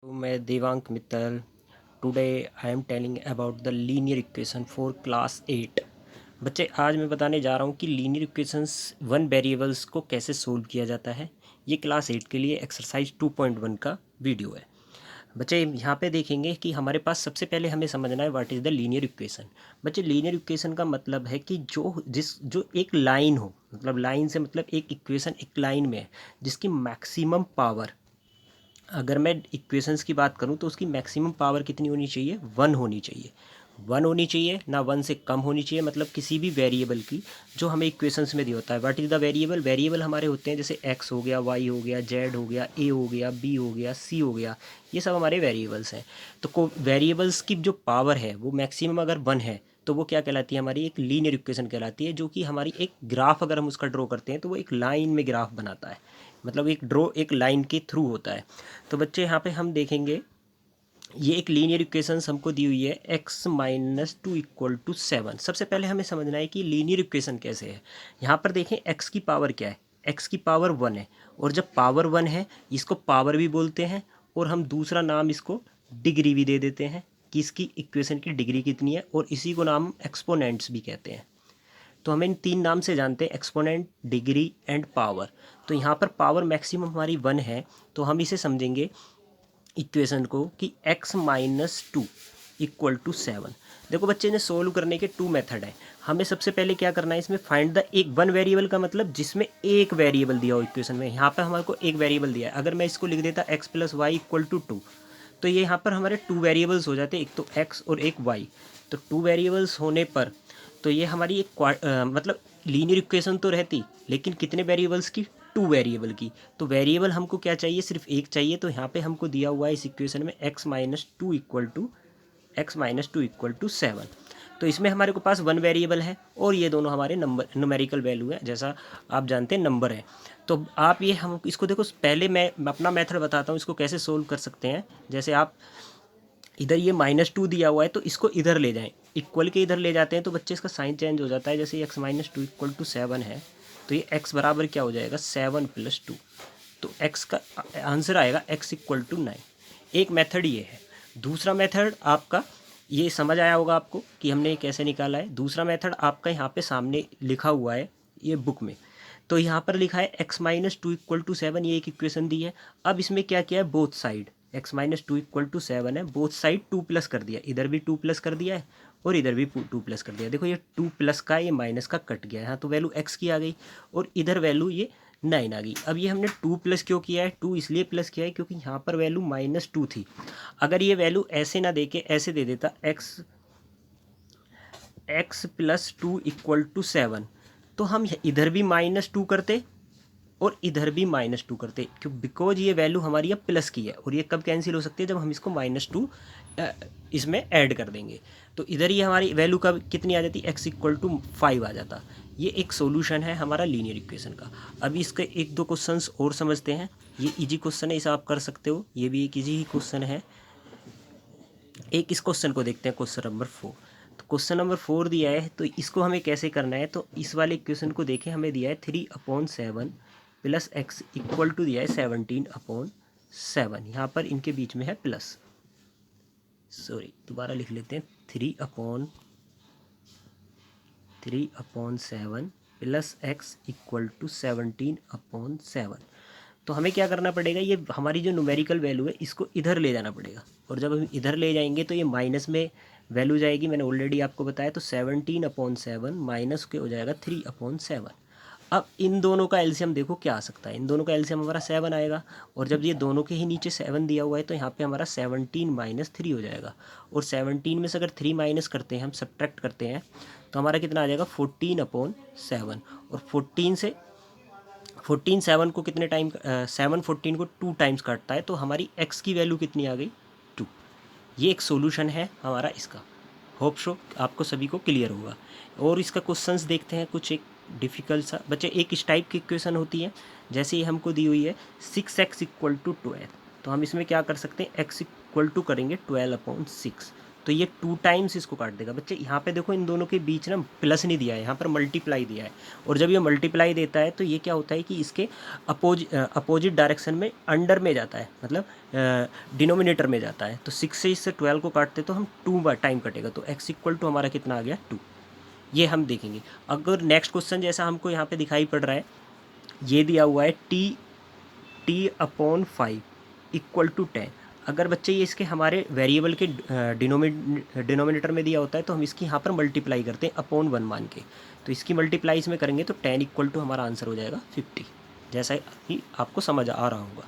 तो मैं Devank Mittal. Today I am telling about the linear equation for class 8। बच्चे, आज मैं बताने जा रहा हूँ कि लीनियर इक्वेशंस वन वेरिएबल्स को कैसे सोल्व किया जाता है। ये क्लास 8 के लिए एक्सरसाइज 2.1 का वीडियो है। बच्चे, यहाँ पे देखेंगे कि हमारे पास सबसे पहले हमें समझना है what is the linear equation. बच्चे, लीनियर इक्वेशन का मतलब है कि जो एक लाइन हो, मतलब लाइन से मतलब एक इक्वेशन एक लाइन में है जिसकी मैक्सिमम पावर, अगर मैं इक्वेशंस की बात करूं तो उसकी मैक्सिमम पावर कितनी होनी चाहिए? 1 होनी चाहिए। 1 होनी चाहिए ना, 1 से कम होनी चाहिए। मतलब किसी भी वेरिएबल की जो हमें इक्वेशंस में दिया होता है। What is the variable? Variable हमारे होते हैं जैसे एक्स हो गया, वाई हो गया, जेड हो गया, ए हो गया, बी हो गया, सी हो गया। ये सब हमारे वेरिएबल्स हैं। तो को वेरिएबल्स की जो पावर है वो मैक्सिमम अगर 1 है तो वो क्या कहलाती है? हमारी एक लीनियर इक्वेशन कहलाती है, जो कि हमारी एक ग्राफ अगर हम उसका ड्रॉ करते हैं तो वो एक लाइन में ग्राफ बनाता है। मतलब एक ड्रॉ एक लाइन के थ्रू होता है। तो बच्चे, यहाँ पे हम देखेंगे ये एक लीनियर इक्वेशंस हमको दी हुई है x-2 = 7। सबसे पहले हमें समझना है कि लीनियर इक्वेशन कैसे है। यहाँ पर देखें x की पावर क्या है? x की पावर 1 है। और जब पावर 1 है, इसको पावर भी बोलते हैं और हम दूसरा नाम इसको डिग्री भी दे देते हैं कि इसकी इक्वेशन की डिग्री कितनी है, और इसी को नाम एक्सपोनेंट्स भी कहते हैं। तो हमें इन 3 नाम से जानते हैं, एक्सपोनेंट, डिग्री एंड पावर। तो यहाँ पर पावर मैक्सिमम हमारी 1 है, तो हम इसे समझेंगे इक्वेशन को कि x-2 = 7। देखो बच्चे, ने सोल्व करने के 2 मेथड है। हमें सबसे पहले क्या करना है, इसमें फाइंड द एक वन वेरिएबल का मतलब जिसमें एक वेरिएबल दिया हो इक्वेशन में। यहाँ पर हमारे को एक वेरिएबल दिया है। अगर मैं इसको लिख देता x+y = 2, तो ये यहाँ पर हमारे 2 वेरिएबल्स हो जाते, एक तो x और एक y। तो 2 वेरिएबल्स होने पर तो ये हमारी एक मतलब लीनियर इक्वेशन तो रहती, लेकिन कितने वेरिएबल्स की? 2 वेरिएबल की। तो वेरिएबल हमको क्या चाहिए? सिर्फ एक चाहिए। तो यहाँ पे हमको दिया हुआ है इस इक्वेशन में x-2 = 7। तो इसमें हमारे को पास 1 वेरिएबल है और ये दोनों हमारे नंबर न्यूमेरिकल वैल्यू है, जैसा आप जानते हैं नंबर है। तो आप ये हम इसको देखो, पहले मैं अपना मेथड बताता हूँ इसको कैसे सोल्व कर सकते हैं। जैसे आप इधर ये -2 दिया हुआ है तो इसको इधर ले जाएं, इक्वल के इधर ले जाते हैं तो बच्चे इसका साइन चेंज हो जाता है। जैसे x-2 = 7 है तो ये x बराबर क्या हो जाएगा? 7 + 2। तो x का आंसर आएगा x = 9। एक मेथड ये है। दूसरा मेथड आपका, ये समझ आया होगा आपको कि हमने ये कैसे निकाला है। दूसरा मेथड आपका यहाँ पे सामने लिखा हुआ है ये बुक में। तो यहाँ पर लिखा है x-2 = 7, ये एक इक्वेशन दी है। अब इसमें क्या किया है? बोथ साइड x-2 = 7 है, बोथ साइड 2 प्लस कर दिया। इधर भी 2 प्लस कर दिया है और इधर भी 2 प्लस कर दिया। देखो ये 2 प्लस का ये माइनस का कट गया है। यहाँ तो वैल्यू x की आ गई और इधर वैल्यू ये 9 आ गई। अब ये हमने 2 प्लस क्यों किया है? 2 इसलिए प्लस किया है क्योंकि यहाँ पर वैल्यू -2 थी। अगर ये वैल्यू ऐसे ना दे के ऐसे दे देता x+2 = 7, तो हम इधर भी -2 करते और इधर भी -2 करते, क्यों? बिकॉज ये वैल्यू हमारी अब प्लस की है और ये कब कैंसिल हो सकती है? जब हम इसको -2 इसमें ऐड कर देंगे। तो इधर ये हमारी वैल्यू कब कितनी आ जाती? x = 5 आ जाता। ये एक सॉल्यूशन है हमारा लीनियर इक्वेशन का। अभी इसके एक दो क्वेश्चंस और समझते हैं। ये इजी क्वेश्चन है, इसे आप कर सकते हो। ये भी एक इजी ही क्वेश्चन है। एक इस क्वेश्चन को देखते हैं, क्वेश्चन नंबर 4। तो क्वेश्चन नंबर 4 दिया है तो इसको हमें कैसे करना है? तो इस वाले इक्वेशन को देखें, हमें दिया है 3/7 प्लस x इक्वल टू दिया है 17/7। यहाँ पर इनके बीच में है प्लस, सॉरी दोबारा लिख लेते हैं। 3/7 प्लस x इक्वल टू 17/7। तो हमें क्या करना पड़ेगा? ये हमारी जो न्यूमेरिकल वैल्यू है इसको इधर ले जाना पड़ेगा, और जब हम इधर ले जाएंगे तो ये माइनस में वैल्यू जाएगी। मैंने ऑलरेडी आपको बताया। तो 17/7 माइनस के हो जाएगा 3/7। अब इन दोनों का एलसीएम देखो क्या आ सकता है। इन दोनों का एलसीएम हमारा 7 आएगा, और जब ये दोनों के ही नीचे 7 दिया हुआ है तो यहाँ पे हमारा 17 - 3 हो जाएगा। और 17 में से अगर 3 माइनस करते हैं, हम सब्ट्रैक्ट करते हैं, तो हमारा कितना आ जाएगा? 14/7। और 7 को कितने टाइम 7 14 को 2 टाइम्स काटता है, तो हमारी x की वैल्यू कितनी आ गई? 2। ये एक सॉल्यूशन है हमारा इसका। होप शो आपको सभी को क्लियर होगा। और इसका क्वेश्चंस देखते हैं, कुछ एक डिफ़िकल्ट सा। बच्चे, एक इस टाइप की इक्वेशन होती है, जैसे ही हमको दी हुई है 6x = 12। तो हम इसमें क्या कर सकते हैं? x = करेंगे 12/6। तो ये 2 टाइम्स इसको काट देगा। बच्चे यहाँ पे देखो इन दोनों के बीच ना प्लस नहीं दिया है, यहाँ पर मल्टीप्लाई दिया है। और जब ये मल्टीप्लाई देता है तो ये क्या होता है कि इसके अपोजिट डायरेक्शन में अंडर में जाता है, मतलब डिनोमिनेटर में जाता है। तो 6 से इससे 12 को काटते तो हम 2 टाइम कटेगा, तो x इक्वल टू हमारा कितना आ गया 2। ये हम देखेंगे। अगर नेक्स्ट क्वेश्चन जैसा हमको यहाँ पे दिखाई पड़ रहा है, ये दिया हुआ है t/5 इक्वल टू 10। अगर बच्चे ये इसके हमारे वेरिएबल के डिनोमिनेटर में दिया होता है तो हम इसकी यहाँ पर मल्टीप्लाई करते हैं अपॉन 1 मान के। तो इसकी मल्टीप्लाई इसमें करेंगे तो 10 इक्वल टू हमारा आंसर हो जाएगा 50, जैसा कि आपको समझ आ रहा होगा।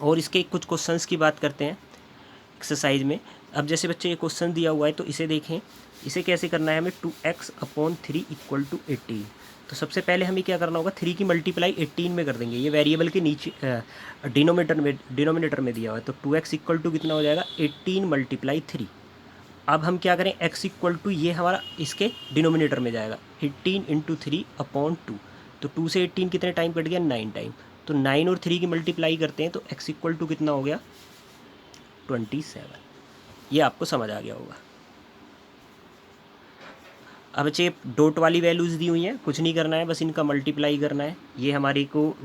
और इसके कुछ क्वेश्चंस की बात करते हैं एक्सरसाइज में। अब जैसे बच्चे ये क्वेश्चन दिया हुआ है तो इसे देखें, इसे कैसे करना है हमें 2x/3 इक्वल टू 18। तो सबसे पहले हमें क्या करना होगा, 3 की मल्टीप्लाई 18 में कर देंगे। ये वेरिएबल के नीचे डिनोमिनेटर में दिया हुआ है, तो 2x इक्वल टू कितना हो जाएगा 18 × 3। अब हम क्या करें, x इक्वल टू ये हमारा इसके डिनोमिनेटर में जाएगा 18 × 3/2। तो 2 से 18 कितने टाइम कट गया 9 टाइम। तो 9 और 3 की मल्टीप्लाई करते हैं तो x इक्वल टू कितना हो गया 27। ये आपको समझ आ गया होगा। अब बच्चे डॉट वाली वैल्यूज़ दी हुई हैं, कुछ नहीं करना है, बस इनका मल्टीप्लाई करना है। ये हमारी को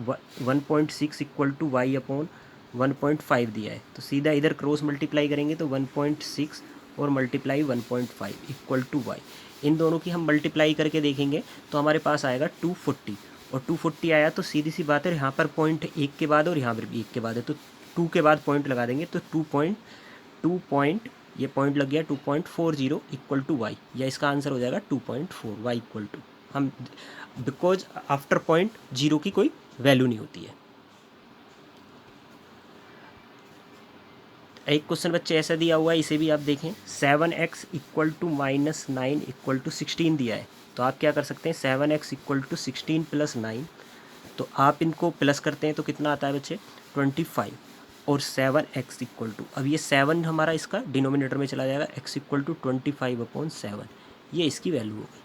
1.6 इक्वल टू y/1.5 दिया है, तो सीधा इधर क्रॉस मल्टीप्लाई करेंगे तो 1.6 और मल्टीप्लाई 1.5 इक्वल टू y। इन दोनों की हम मल्टीप्लाई करके देखेंगे तो हमारे पास आएगा 240। और 240 आया तो सीधी सी बात है, यहाँ पर पॉइंट 1 के बाद और यहाँ पर भी 1 के बाद है, तो 2 के बाद पॉइंट लगा देंगे तो 2 ये पॉइंट लग गया 2.40 इक्वल टू वाई, या इसका आंसर हो जाएगा 2.4 वाई इक्वल टू हम, बिकॉज आफ्टर पॉइंट 0 की कोई वैल्यू नहीं होती है। एक क्वेश्चन बच्चे ऐसा दिया हुआ है, इसे भी आप देखें, 7x equal to -9 equal to 16 दिया है। तो आप क्या कर सकते हैं, 7x इक्वल टू 16 + 9, तो आप इनको प्लस करते हैं तो कितना आता है बच्चे 25। और 7x इक्वल टू, अब ये 7 हमारा इसका डिनोमिनेटर में चला जाएगा, x इक्वल टू 25/7, ये इसकी वैल्यू होगी।